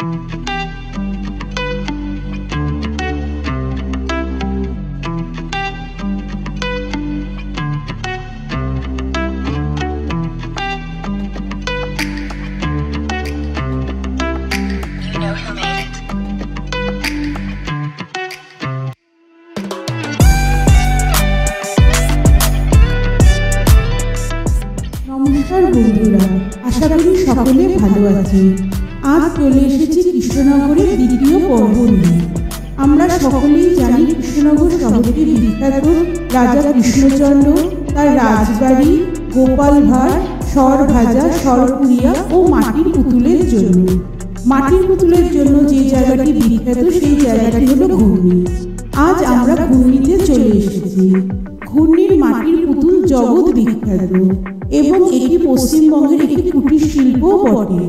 নমস্কার বন্ধুরা, আশা করি সকলে ভালো আছেন। আজ চলে এসেছি কৃষ্ণনগরের দ্বিতীয় পর্ব নিয়ে। আমরা সকলেই জানি কৃষ্ণনগর শহরটির বিখ্যাত রাজা কৃষ্ণচন্দ্র, তার রাজবাড়ি, গোপাল ভাঁড়, সরভাজা, সরপুরিয়া ও মাটির পুতুলের জন্য। মাটির পুতুলের জন্য যে জায়গাটি বিখ্যাত সেই জায়গাটি হলো ঘূর্ণি। আজ আমরা ঘূর্ণিতে চলে এসেছি। ঘূর্ণির মাটির পুতুল জগৎ বিখ্যাত এবং এটি পশ্চিমবঙ্গের একটি কুটির শিল্পও বটে।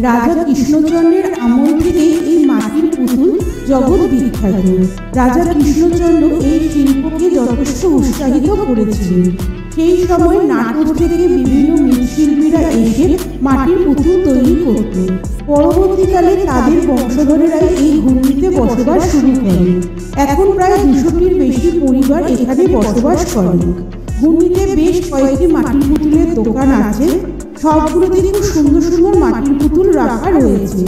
রাজা কৃষ্ণচন্দ্রের আমল থেকে এই মাটির পুতুল জগৎ বিখ্যাত। রাজা কৃষ্ণচন্দ্র এই শিল্পকে যথেষ্ট উৎসাহিত করেছিলেন। সেই সময় নাটোর থেকে বিভিন্ন মৃৎশিল্পীরা এসে মাটির পুতুল তৈরি করত। পরবর্তীকালে তাদের বংশধরেরাই এই ঘূর্ণিতে বসবাস শুরু করে। এখন প্রায় 200টির বেশি পরিবার এখানে বসবাস করে। ঘূর্ণিতে বেশ কয়েকটি মাটির পুতুলের দোকান আছে। সবগুলোতে খুব সুন্দর সুন্দর মাটির পুতুল রাখা রয়েছে।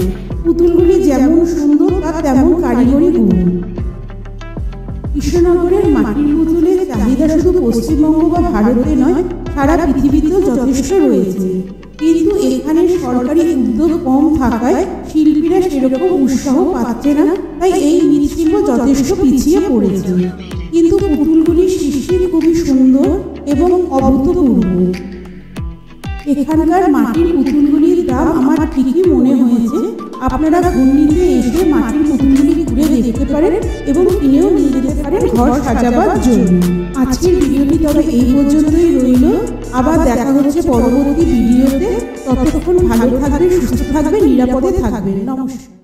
পুতুলগুলি যেমন সুন্দর তা তেমন কারিগরি গুণ। কৃষ্ণনগরের মাটির পুতুলের চাহিদা শুধু পশ্চিমবঙ্গ বা ভারতে নয়, সারা পৃথিবীতেও যথেষ্ট রয়েছে। কিন্তু এখানে সরকারি উদ্যোগ কম থাকায় শিল্পীরা সেরকম উৎসাহ পাচ্ছে না, তাই এই মৃৎশিল্প যথেষ্ট পিছিয়ে পড়েছে। কিন্তু পুতুলগুলির সৃষ্টি খুবই সুন্দর এবং অভূতপূর্ব। এখানকার মাটির পুতুলগুলির দাম আমার ঠিকই মনে হয়েছে। আপনারা ঘূর্ণিতে এসে মাটির পুতুলগুলি ঘুরে দেখতে পারেন এবং কিনেও নিয়ে যেতে পারেন ঘর সাজাবার জন্য। আজকের ভিডিওটি তবে এই পর্যন্তই রইল। আবার দেখা হচ্ছে পরবর্তী ভিডিওতে। ততক্ষণ ভালো থাকবেন, সুস্থ থাকবেন, নিরাপদে থাকবেন। নমস্কার।